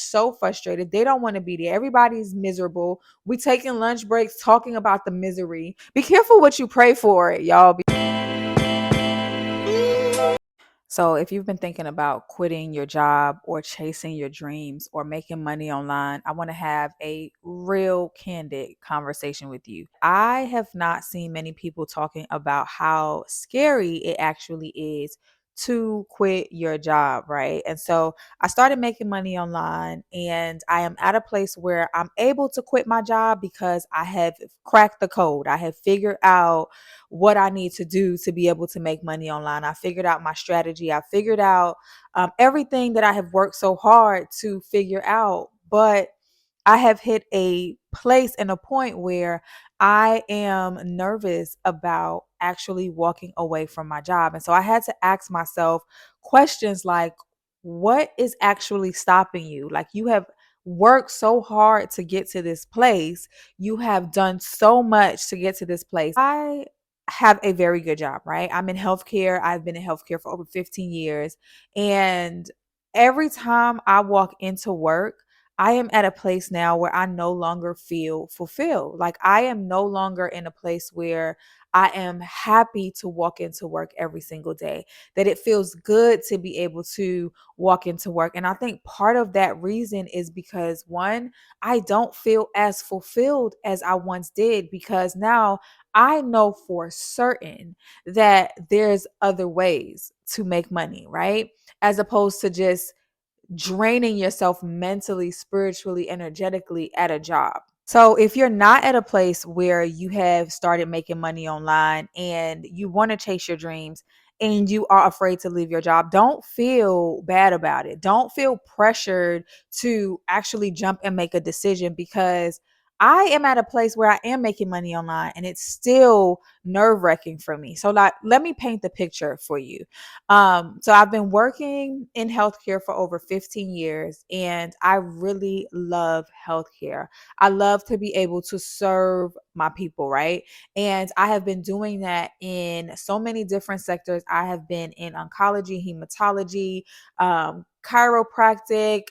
so frustrated. They don't want to be there. Everybody's miserable. We taking lunch breaks talking about the misery. Be careful what you pray for, y'all. So, if you've been thinking about quitting your job or chasing your dreams or making money online, I want to have a real candid conversation with you. I have not seen many people talking about how scary it actually is to quit your job, right? And so I started making money online, and I am at a place where I'm able to quit my job because I have cracked the code. I have figured out what I need to do to be able to make money online. I figured out my strategy. I figured out everything that I have worked so hard to figure out. But I have hit a place and a point where I am nervous about actually walking away from my job. And so I had to ask myself questions like, what is actually stopping you? Like, you have worked so hard to get to this place. You have done so much to get to this place. I have a very good job, right? I'm in healthcare. I've been in healthcare for over 15 years. And every time I walk into work, I am at a place now where I no longer feel fulfilled. Like, I am no longer in a place where I am happy to walk into work every single day, that it feels good to be able to walk into work. And I think part of that reason is because, one, I don't feel as fulfilled as I once did, because now I know for certain that there's other ways to make money, right? As opposed to just draining yourself mentally, spiritually, energetically at a job. So, if you're not at a place where you have started making money online and you want to chase your dreams and you are afraid to leave your job, don't feel bad about it. Don't feel pressured to actually jump and make a decision, because I am at a place where I am making money online and it's still nerve wracking for me. So, like, let me paint the picture for you. So I've been working in healthcare for over 15 years, and I really love healthcare. I love to be able to serve my people, right? And I have been doing that in so many different sectors. I have been in oncology, hematology, chiropractic,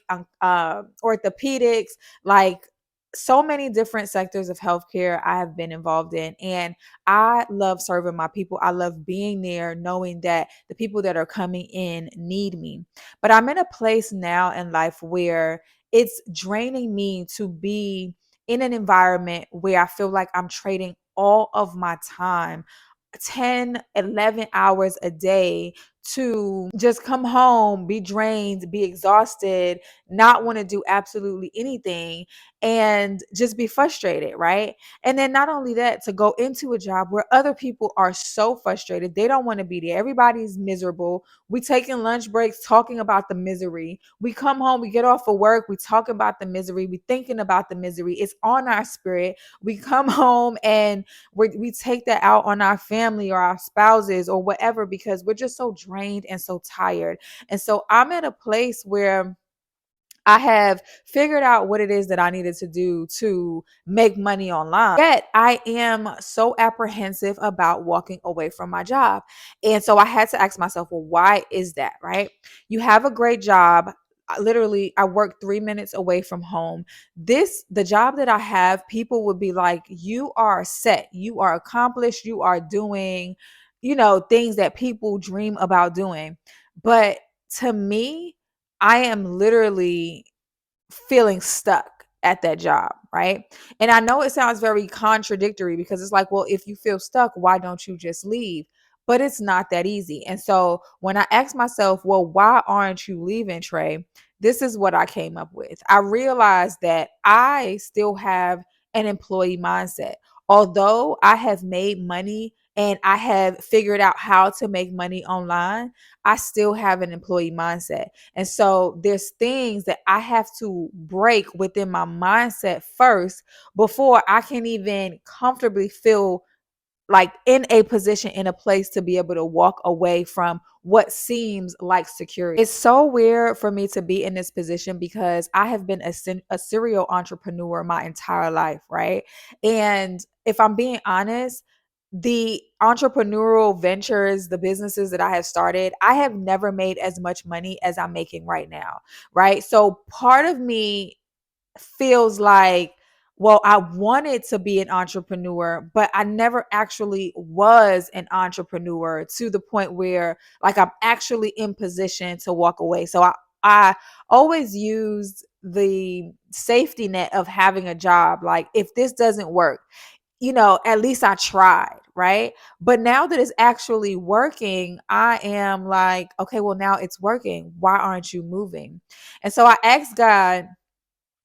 orthopedics, like so many different sectors of healthcare I have been involved in. And I love serving my people. I love being there, knowing that the people that are coming in need me. But I'm in a place now in life where it's draining me to be in an environment where I feel like I'm trading all of my time, 10, 11 hours a day, to just come home, be drained, be exhausted, not want to do absolutely anything, and just be frustrated, right? And then not only that, to go into a job where other people are so frustrated, they don't want to be there. Everybody's miserable. We taking lunch breaks talking about the misery. We come home, we get off of work, we talk about the misery, we thinking about the misery. It's on our spirit. We come home and we take that out on our family or our spouses or whatever, because we're just so drained and so tired. And so I'm at a place where I have figured out what it is that I needed to do to make money online. Yet I am so apprehensive about walking away from my job. And so I had to ask myself, well, why is that, right? You have a great job. Literally, I work 3 minutes away from home. The job that I have, people would be like, you are set, you are accomplished, you are doing, things that people dream about doing. But to me, I am literally feeling stuck at that job, right? And I know it sounds very contradictory, because it's like, well, if you feel stuck, why don't you just leave? But it's not that easy. And so when I asked myself, well, why aren't you leaving, Trey? This is what I came up with. I realized that I still have an employee mindset. Although I have made money and I have figured out how to make money online, I still have an employee mindset. And so there's things that I have to break within my mindset first before I can even comfortably feel like in a position, in a place to be able to walk away from what seems like security. It's so weird for me to be in this position, because I have been a serial entrepreneur my entire life, right? And if I'm being honest, the entrepreneurial ventures, the businesses that I have started, I have never made as much money as I'm making right now, right? So part of me feels like, well, I wanted to be an entrepreneur, but I never actually was an entrepreneur to the point where like I'm actually in position to walk away. So I always used the safety net of having a job. Like if this doesn't work, at least I tried, right? But now that it's actually working, I am like, okay, well, now it's working. Why aren't you moving? And so I asked God,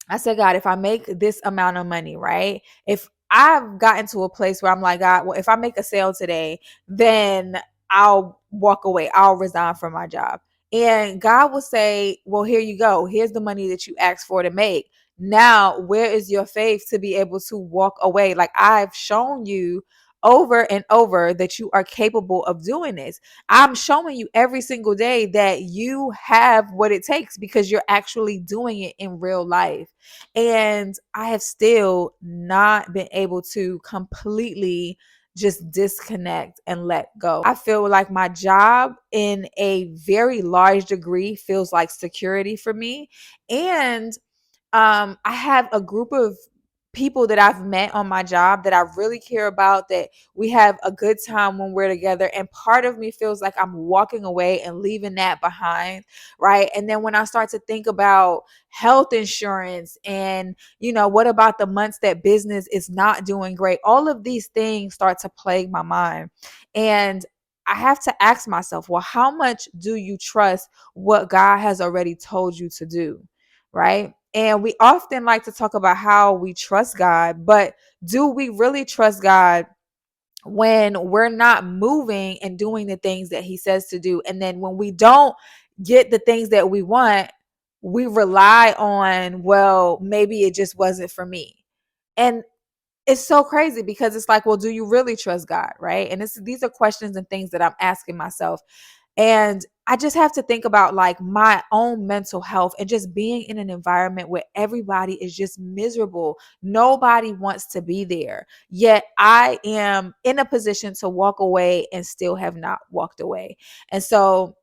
I said, God, if I make this amount of money, right? If I've gotten to a place where I'm like, God, well, if I make a sale today, then I'll walk away. I'll resign from my job. And God will say, well, here you go. Here's the money that you asked for to make. Now, where is your faith to be able to walk away? Like I've shown you over and over that you are capable of doing this. I'm showing you every single day that you have what it takes because you're actually doing it in real life. And I have still not been able to completely just disconnect and let go. I feel like my job in a very large degree feels like security for me. And I have a group of people that I've met on my job that I really care about, that we have a good time when we're together. And part of me feels like I'm walking away and leaving that behind, right? And then when I start to think about health insurance and, what about the months that business is not doing great? All of these things start to plague my mind. And I have to ask myself, well, how much do you trust what God has already told you to do? Right? And we often like to talk about how we trust God, but do we really trust God when we're not moving and doing the things that He says to do? And then when we don't get the things that we want, we rely on, well, maybe it just wasn't for me. And it's so crazy because it's like, well, do you really trust God? Right. And these are questions and things that I'm asking myself. And I just have to think about like my own mental health and just being in an environment where everybody is just miserable. Nobody wants to be there. Yet I am in a position to walk away and still have not walked away. And so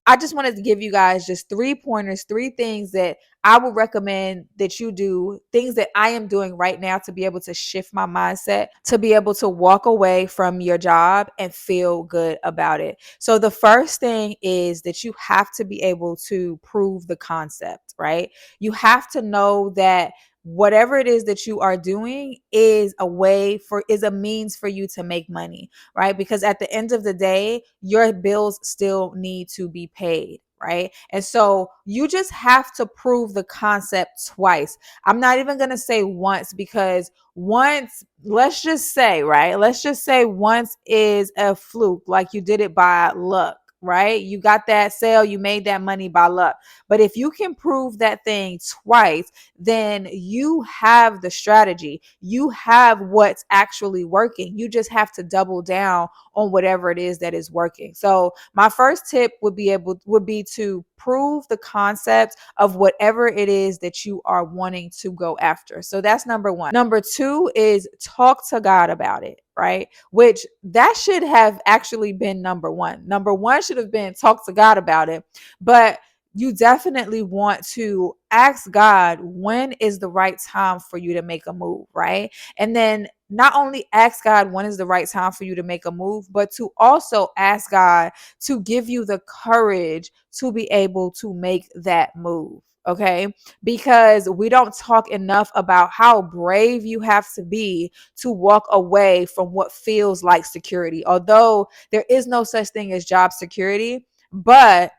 I just wanted to give you guys just 3 pointers, 3 things that I would recommend that you do, things that I am doing right now to be able to shift my mindset, to be able to walk away from your job and feel good about it. So the first thing is that you have to be able to prove the concept, right? You have to know that whatever it is that you are doing is a means for you to make money, right? Because at the end of the day, your bills still need to be paid, right? And so you just have to prove the concept twice. I'm not even going to say once, because once, let's just say, right? Let's just say once is a fluke, like you did it by luck. Right? You got that sale, you made that money by luck. But if you can prove that thing twice, then you have the strategy. You have what's actually working. You just have to double down on whatever it is that is working. So my first tip would be to prove the concept of whatever it is that you are wanting to go after. So that's number one. Number two is talk to God about it, right? Which that should have actually been number one. Number one should have been talk to God about it. But you definitely want to ask God, when is the right time for you to make a move, right? And then not only ask God when is the right time for you to make a move, but to also ask God to give you the courage to be able to make that move. Okay. Because we don't talk enough about how brave you have to be to walk away from what feels like security. Although there is no such thing as job security, but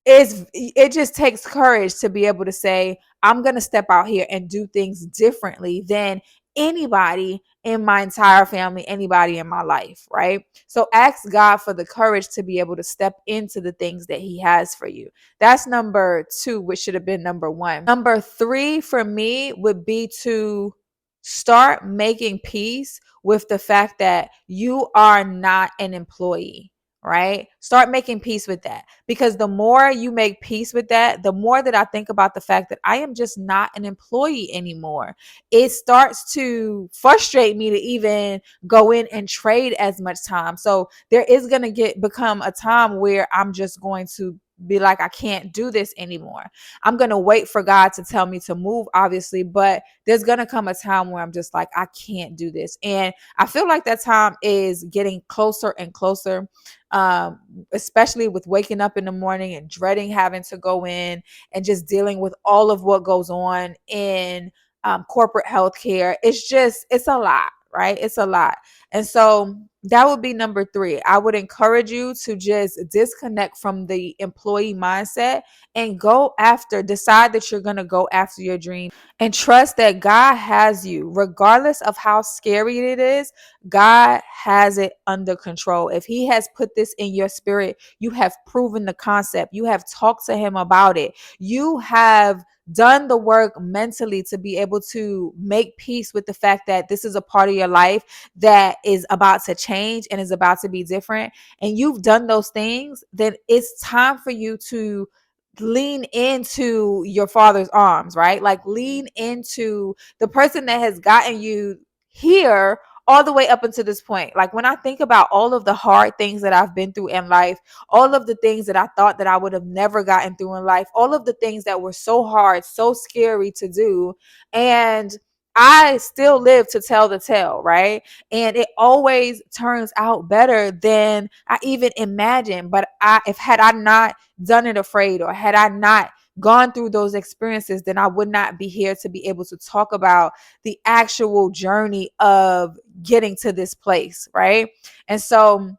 it just takes courage to be able to say, I'm going to step out here and do things differently than anybody in my entire family, anybody in my life, right? So ask God for the courage to be able to step into the things that He has for you. That's number two, which should have been number one. Number three for me would be to start making peace with the fact that you are not an employee. right? Start making peace with that, because the more you make peace with that, the more that I think about the fact that I am just not an employee anymore. It starts to frustrate me to even go in and trade as much time. So there is going to become a time where I'm just going to be like, I can't do this anymore. I'm going to wait for God to tell me to move, obviously, but there's going to come a time where I'm just like, I can't do this. And I feel like that time is getting closer and closer, especially with waking up in the morning and dreading having to go in and just dealing with all of what goes on in corporate healthcare. It's a lot, right? It's a lot. And so that would be number 3. I would encourage you to just disconnect from the employee mindset and decide that you're going to go after your dream, and trust that God has you, regardless of how scary it is. God has it under control. If He has put this in your spirit, you have proven the concept. You have talked to Him about it. You have done the work mentally to be able to make peace with the fact that this is a part of your life that is about to change and is about to be different. And you've done those things, then it's time for you to lean into your Father's arms, right? Like, lean into the person that has gotten you here all the way up until this point. Like, when I think about all of the hard things that I've been through in life, all of the things that I thought that I would have never gotten through in life, all of the things that were so hard, so scary to do, and I still live to tell the tale, right? And it always turns out better than I even imagined. But if had I not done it afraid, or had I not gone through those experiences, then I would not be here to be able to talk about the actual journey of getting to this place, right? And so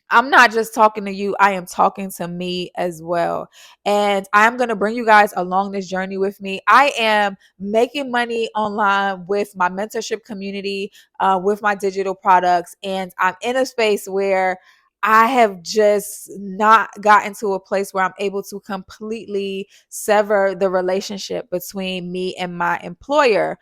I'm not just talking to you, I am talking to me as well. And I'm going to bring you guys along this journey with me. I am making money online with my mentorship community, with my digital products. And I'm in a space where I have just not gotten to a place where I'm able to completely sever the relationship between me and my employer.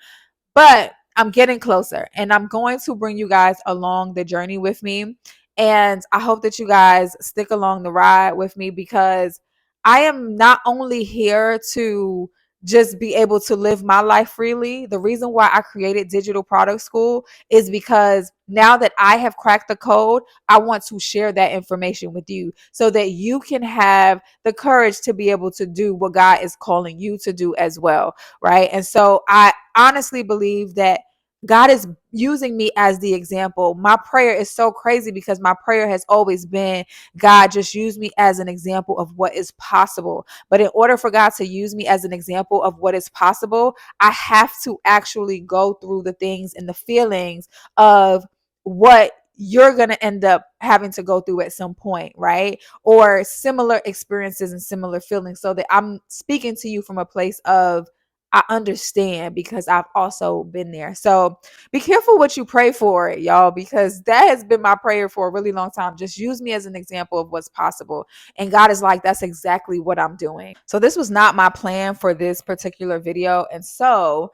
But I'm getting closer, and I'm going to bring you guys along the journey with me. And I hope that you guys stick along the ride with me, because I am not only here to just be able to live my life freely. The reason why I created Digital Product School is because now that I have cracked the code, I want to share that information with you so that you can have the courage to be able to do what God is calling you to do as well, right? And so I honestly believe that God is using me as the example. My prayer is so crazy, because my prayer has always been, God, just use me as an example of what is possible. But in order for God to use me as an example of what is possible, I have to actually go through the things and the feelings of what you're going to end up having to go through at some point, right? Or similar experiences and similar feelings, so that I'm speaking to you from a place of, I understand, because I've also been there. So be careful what you pray for, y'all, because that has been my prayer for a really long time. Just use me as an example of what's possible. And God is like, that's exactly what I'm doing. So this was not my plan for this particular video. And so,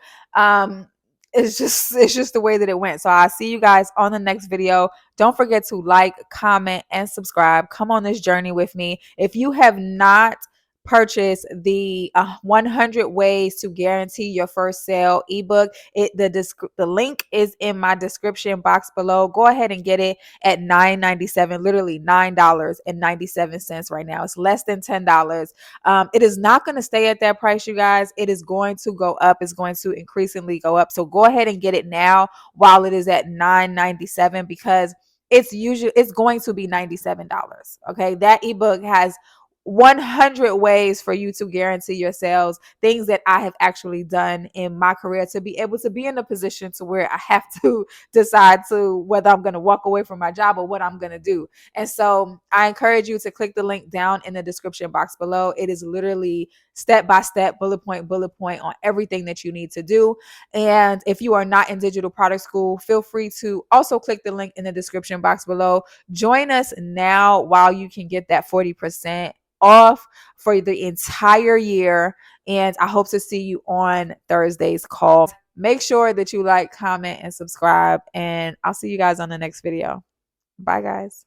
it's just the way that it went. So I'll see you guys on the next video. Don't forget to like, comment, and subscribe. Come on this journey with me. If you have not purchase the 100 ways to guarantee your first sale ebook, the link is in my description box below. Go ahead and get it at $9.97, literally $9.97 right now. It's less than $10. It is not going to stay at that price, you guys. It is going to go up. It's going to increasingly go up. So go ahead and get it now while it is at $9.97, because it's going to be $97. Okay, that ebook has 100 ways for you to guarantee your sales, things that I have actually done in my career to be able to be in a position to where I have to decide to whether I'm going to walk away from my job or what I'm going to do. And so I encourage you to click the link down in the description box below. It is literally step by step, bullet point on everything that you need to do. And if you are not in Digital Product School, feel free to also click the link in the description box below. Join us now while you can get that 40% off for the entire year. And I hope to see you on Thursday's call. Make sure that you like, comment, and subscribe. And I'll see you guys on the next video. Bye, guys.